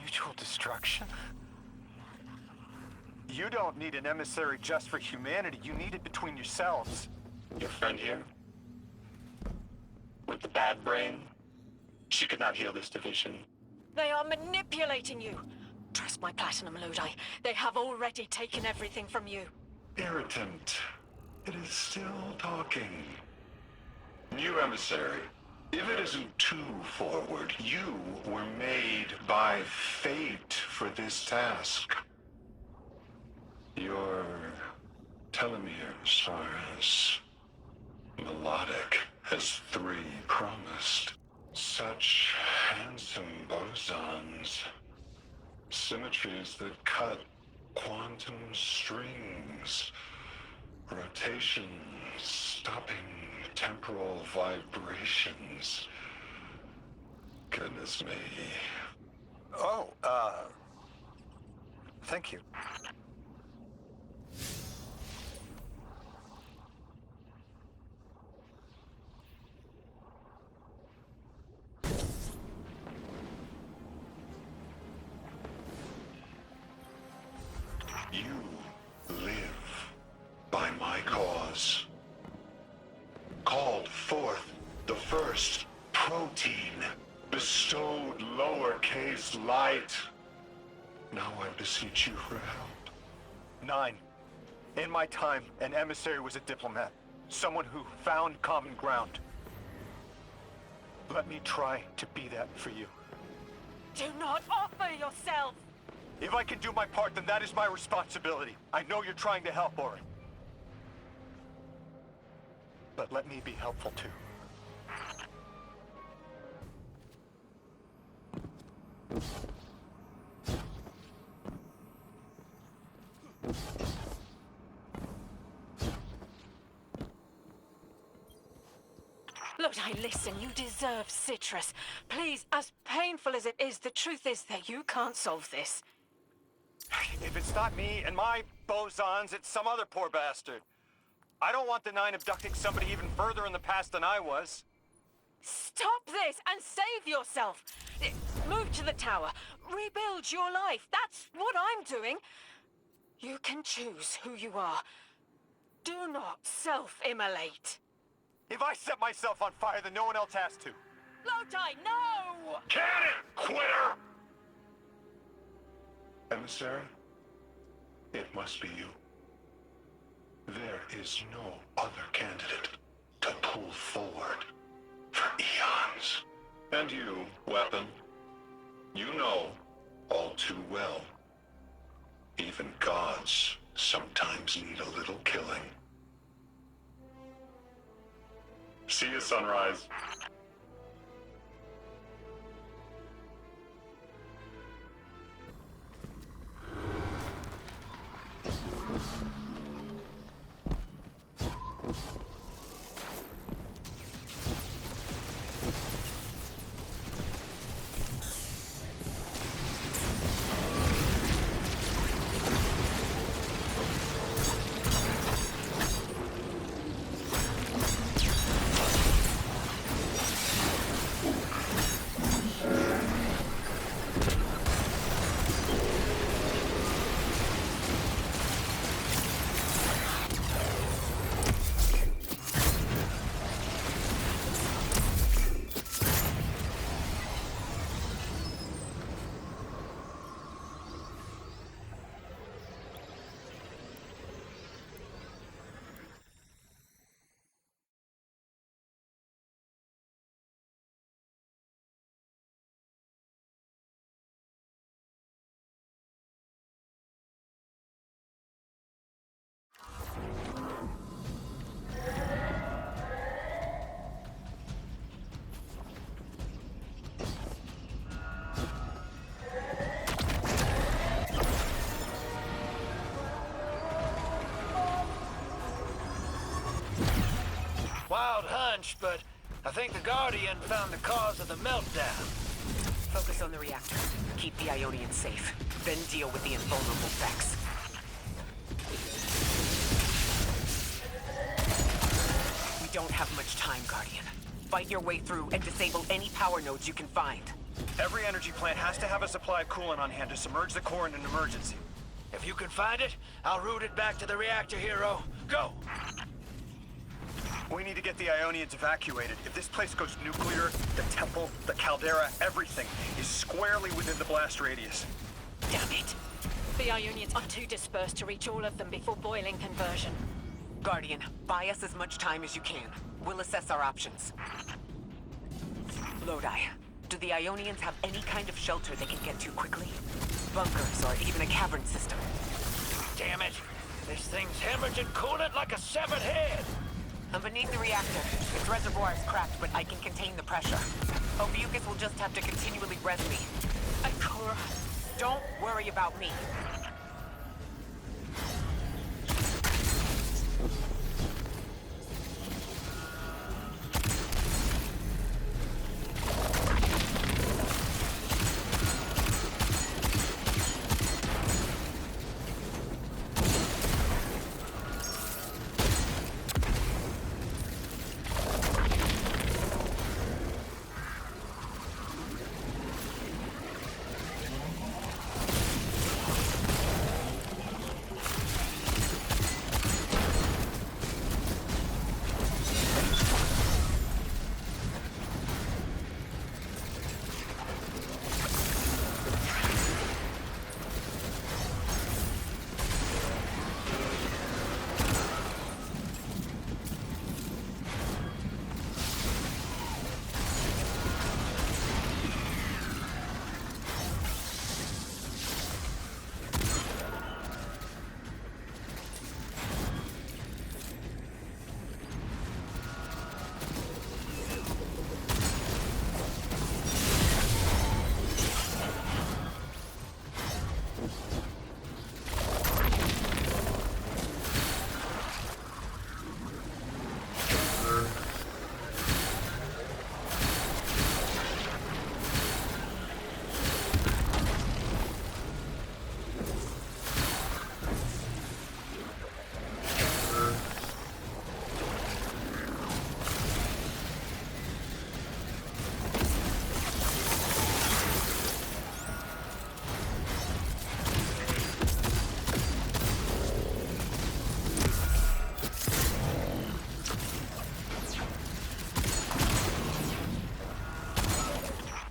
Mutual destruction? You don't need an emissary just for humanity. You need it between yourselves. Your friend here? With the bad brain? She could not heal this division. They are manipulating you. Trust my platinum, Lodi. They have already taken everything from you. Irritant. It is still talking. New emissary. If it isn't too forward, you were made by fate for this task. Your telomeres are as melodic as 3 promised. Such handsome bosons. Symmetries that cut quantum strings. Rotations stopping temporal vibrations. Goodness me. Oh, thank you. You live by my cause. Called forth the first protein, bestowed lowercase light. Now I beseech you for help. 9. In my time, an emissary was a diplomat. Someone who found common ground. Let me try to be that for you. Do not offer yourself! If I can do my part, then that is my responsibility. I know you're trying to help, Orin. But let me be helpful too. Lodi, listen, you deserve citrus. Please, as painful as it is, the truth is that you can't solve this. If it's not me and my bosons, it's some other poor bastard. I don't want the 9 abducting somebody even further in the past than I was. Stop this and save yourself! Move to the tower. Rebuild your life. That's what I'm doing. You can choose who you are. Do not self-immolate. If I set myself on fire, then no one else has to. Lodi, no! Can it, quitter! Emissary, it must be you. There is no other candidate to pull forward for eons. And you, weapon, you know all too well. Even gods sometimes need a little killing. See you, Sunrise. wild hunch, but I think the Guardian found the cause of the meltdown. Focus on the reactor. Keep the Ionians safe. Then deal with the invulnerable Vex. We don't have much time, Guardian. Fight your way through and disable any power nodes you can find. Every energy plant has to have a supply of coolant on hand to submerge the core in an emergency. If you can find it, I'll route it back to the reactor, Hero. Go! We need to get the Ionians evacuated. If this place goes nuclear, the temple, the caldera, everything is squarely within the blast radius. Damn it. The Ionians are too dispersed to reach all of them before boiling conversion. Guardian, buy us as much time as you can. We'll assess our options. Lodi, do the Ionians have any kind of shelter they can get to quickly? Bunkers or even a cavern system? Damn it! This thing's hemorrhaging coolant like a severed head! I'm beneath the reactor. Its reservoir is cracked, but I can contain the pressure. Ophiuchus will just have to continually res me. Ikora. Don't worry about me.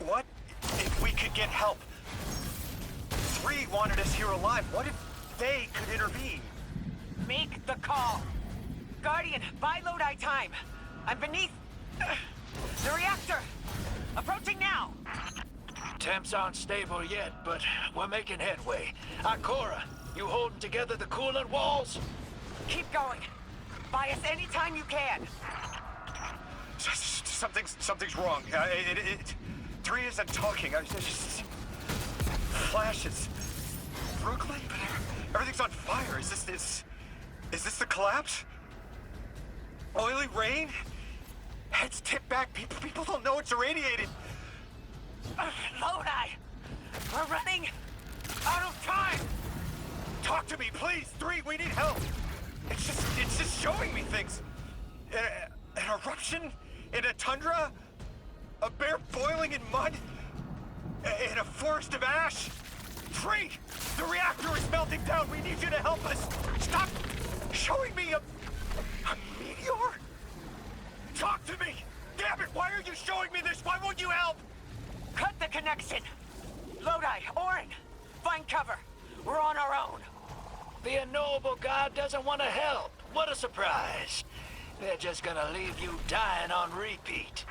What if we could get help? 3 wanted us here alive. What if they could intervene? Make the call. Guardian, buy Lodi time. I'm beneath the reactor. Approaching now. Temps aren't stable yet, but we're making headway. Ikora, you holding together the coolant walls? Keep going. Buy us any time you can. Something's wrong. 3 isn't talking. There's just flashes. Brooklyn, but everything's on fire. Is this the collapse? Oily rain? Heads tip back. People don't know it's irradiated. Lodi, we're running out of time. Talk to me, please. 3, we need help. It's just showing me things. An eruption in a tundra, a bear boiling in mud, in a forest of ash. 3, the reactor is melting down. We need you to help us. Stop showing me a meteor. Talk to me. Damn it! Why are you showing me this? Why won't you help? Cut the connection. Lodi, Orin, find cover. We're on our own. The unknowable god doesn't want to help. What a surprise. They're just gonna leave you dying on repeat.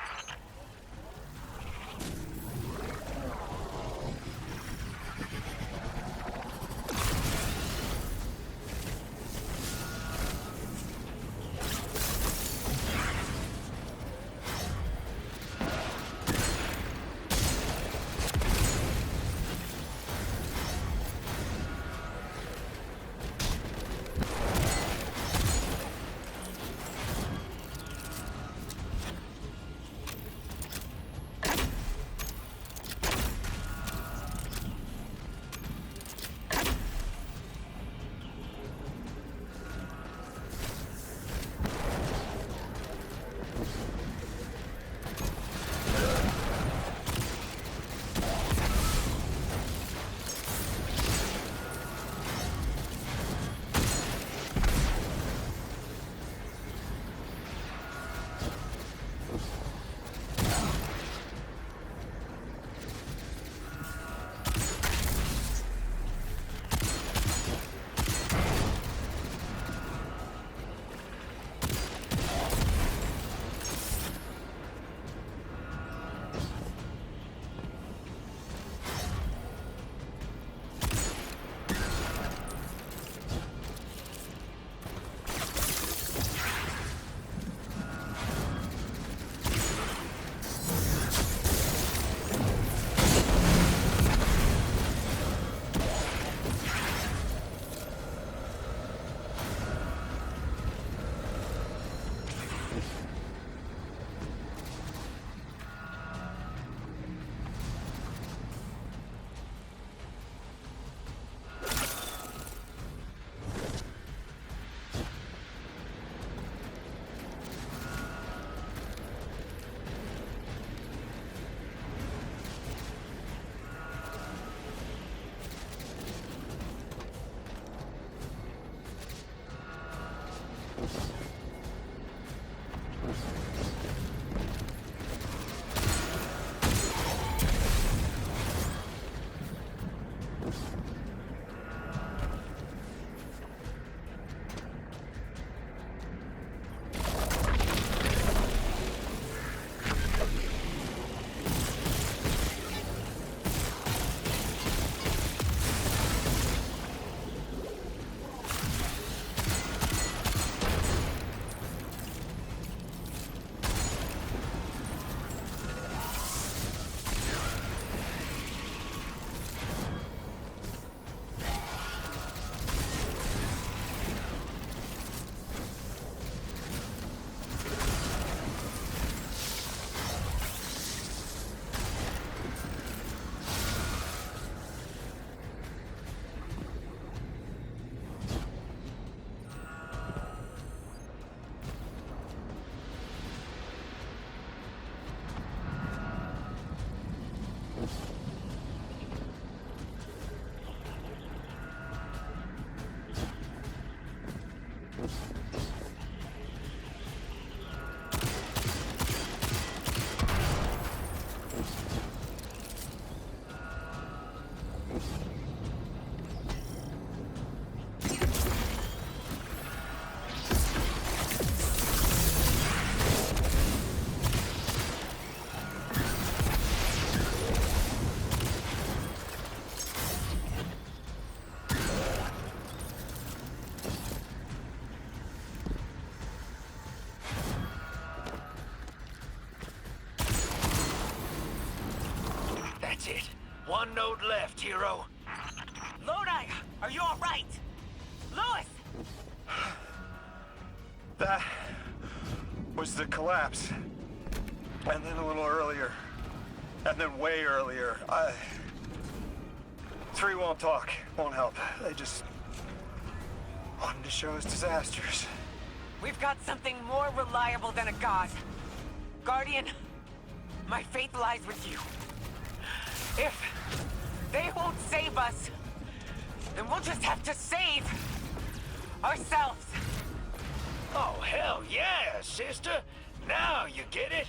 That's it. One node left, hero. Lodi, are you all right? Lewis! That was the collapse. And then a little earlier. And then way earlier. Three won't talk, won't help. They just wanted to show us disasters. We've got something more reliable than a god. Guardian, my faith lies with you. If they won't save us, then we'll just have to save ourselves. Oh, hell yeah, sister. Now you get it.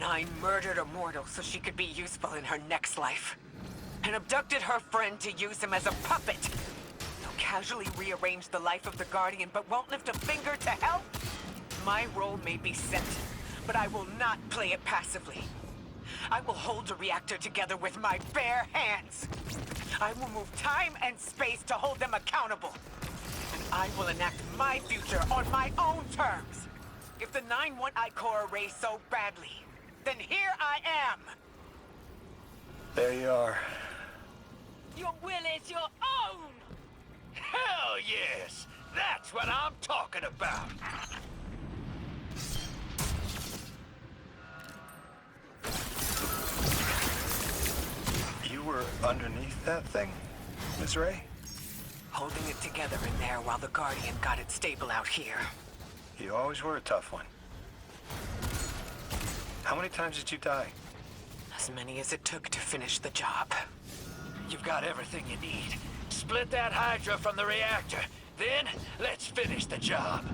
Nine murdered a mortal so she could be useful in her next life. And abducted her friend to use him as a puppet. They'll casually rearrange the life of the Guardian but won't lift a finger to help. My role may be set, but I will not play it passively. I will hold the reactor together with my bare hands. I will move time and space to hold them accountable. And I will enact my future on my own terms. If the 9 want Ikora Ray so badly, then here I am! There you are. Your will is your own! Hell yes! That's what I'm talking about! You were underneath that thing, Ms. Ray? Holding it together in there while the Guardian got it stable out here. You always were a tough one. How many times did you die? As many as it took to finish the job. You've got everything you need. Split that Hydra from the reactor. Then, let's finish the job.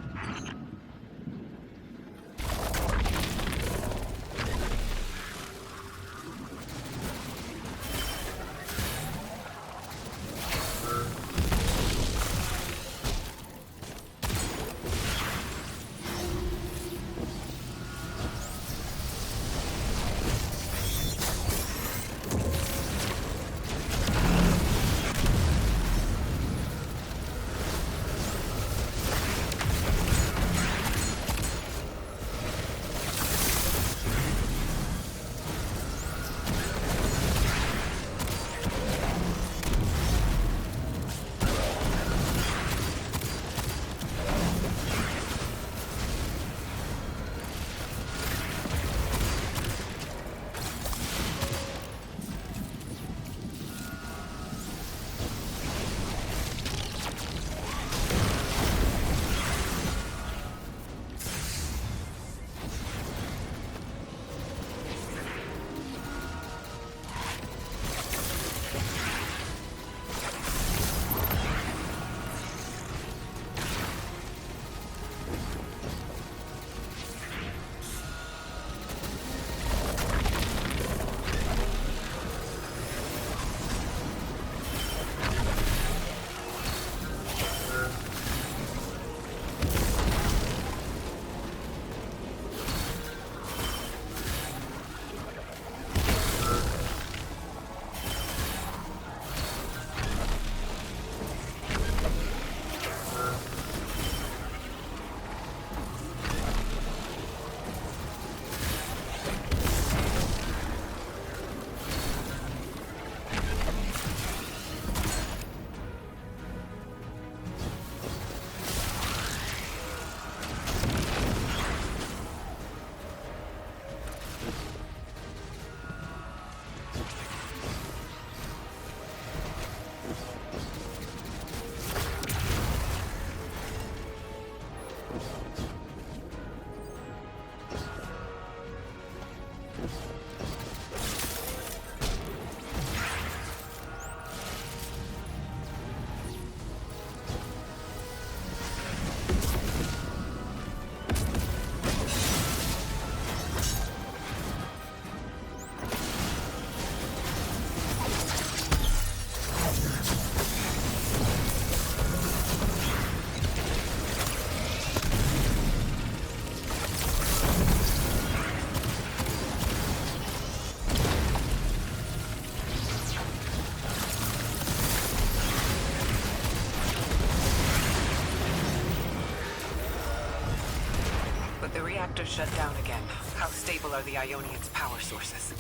But the reactor's shut down again. How stable are the Ionians' power sources?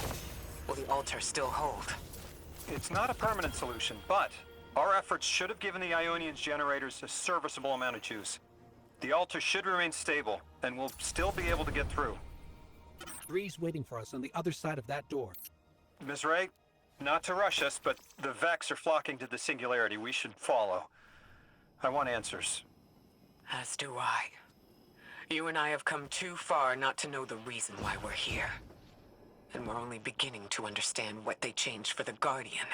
Will the altar still hold? It's not a permanent solution, but our efforts should have given the Ionians generators a serviceable amount of juice. The altar should remain stable, and we'll still be able to get through. 3's waiting for us on the other side of that door. Ms. Ray, not to rush us, but the Vex are flocking to the Singularity. We should follow. I want answers. As do I. You and I have come too far not to know the reason why we're here. And we're only beginning to understand what they changed for the Guardian.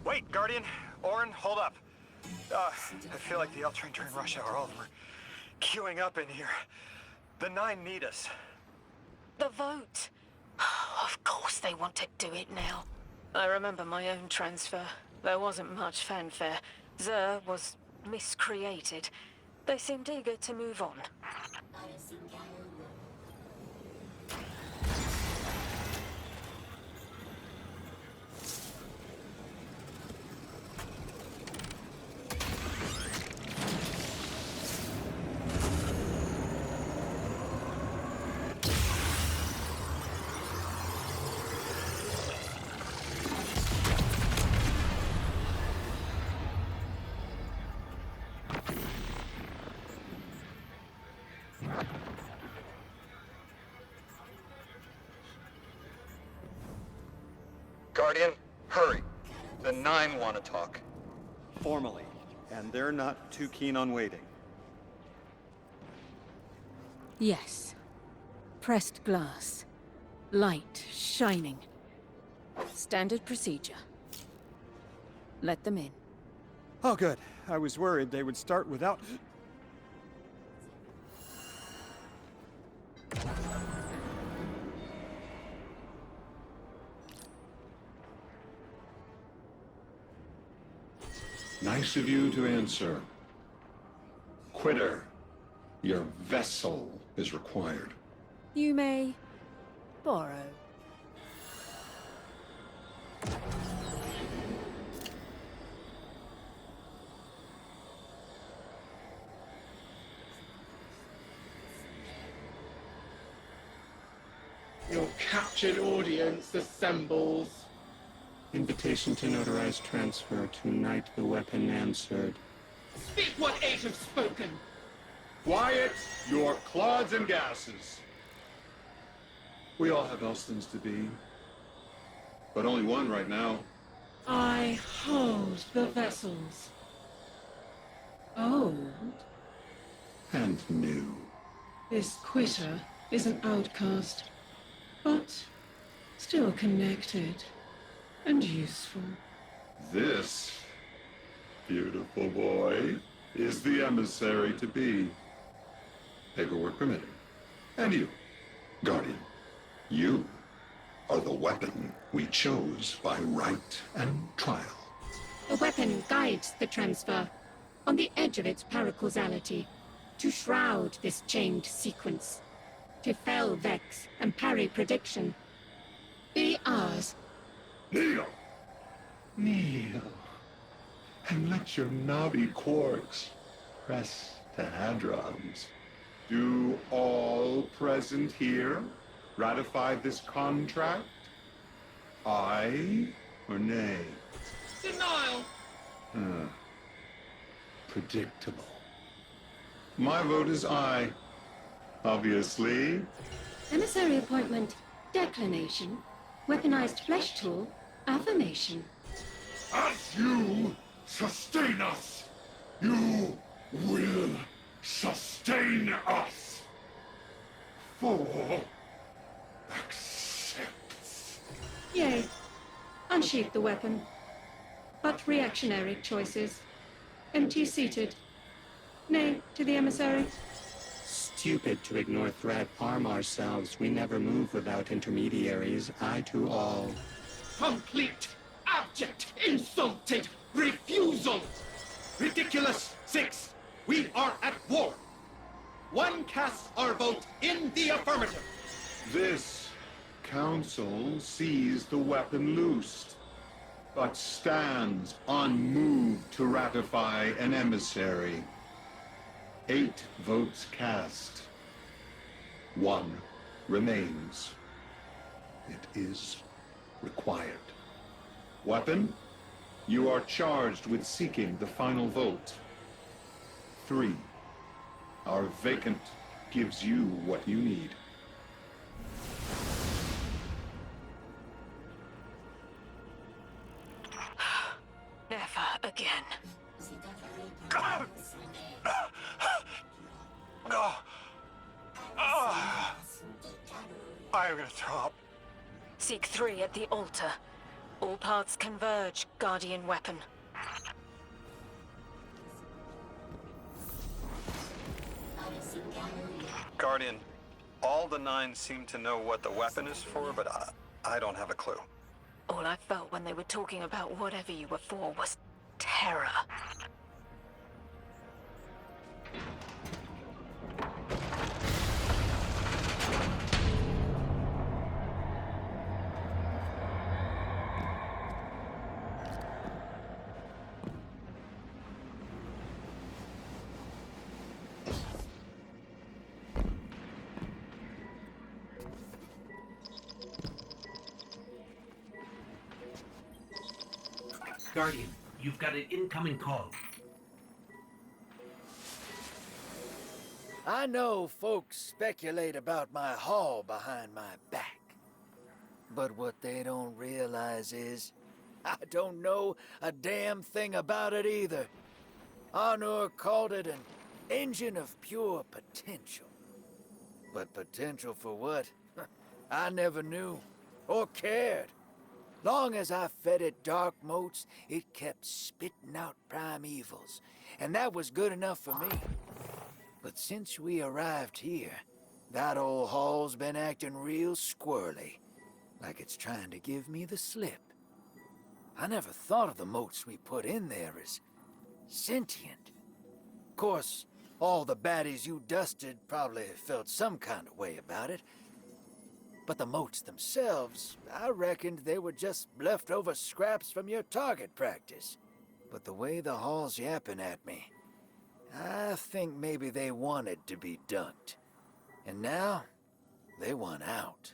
Wait, Guardian. Orin, hold up. I feel like the Eltran during rush hour. All of them are queuing up in here. The 9 need us. The vote. Of course they want to do it now. I remember my own transfer. There wasn't much fanfare. Xur was miscreated. They seemed eager to move on. Guardian, hurry. The 9 want to talk. Formally, and they're not too keen on waiting. Yes. Pressed glass. Light shining. Standard procedure. Let them in. Oh, good. I was worried they would start without... Nice of you to answer. Quitter, your vessel is required. You may borrow. Your captured audience assembles. Invitation to notarize transfer. Tonight the weapon answered. Speak what 8 have spoken. Quiet your clods and gases. We all have else things to be. But only one right now. I hold the vessels. Old. And new. This quitter is an outcast, but still connected and useful. This beautiful boy is the emissary to be. Paperwork permitting. And you, Guardian, you are the weapon we chose by right and trial. The weapon guides the transfer. on the edge of its paracausality, to shroud this chained sequence, to fell Vex and parry prediction. Be ours. Kneel! Kneel. And let your knobby quarks press the hadrons. Do all present here ratify this contract? Aye or nay? Denial! Predictable. My vote is aye. Obviously. Emissary appointment, declination. Weaponized flesh tool, affirmation. As you sustain us, you will sustain us. For accepts. Yea. Unsheath the weapon. But reactionary choices. Empty-seated. Nay to the emissary. Stupid to ignore threat. Arm ourselves. We never move without intermediaries. Aye to all. Complete, abject, insulted refusal! Ridiculous! 6. We are at war. 1 casts our vote in the affirmative. This council sees the weapon loosed, but stands unmoved to ratify an emissary. 8 votes cast. 1 remains. It is required. Weapon, you are charged with seeking the final vote. 3. Our vacant gives you what you need. Never again. I'm gonna throw up. Seek 3 at the altar. All paths converge, Guardian weapon. Guardian, all the 9 seem to know what the weapon is for, but I don't have a clue. All I felt when they were talking about whatever you were for was terror. Guardian, you've got an incoming call. I know folks speculate about my haul behind my back. But what they don't realize is, I don't know a damn thing about it either. Arnor called it an engine of pure potential. But potential for what? I never knew, or cared. Long as I fed it dark motes, it kept spitting out primevals, and that was good enough for me. But since we arrived here, that old hall's been acting real squirrely, like it's trying to give me the slip. I never thought of the motes we put in there as sentient. Of course, all the baddies you dusted probably felt some kind of way about it. But the motes themselves, I reckoned they were just leftover scraps from your target practice. But the way the hall's yapping at me, I think maybe they wanted to be dunked. And now, they want out.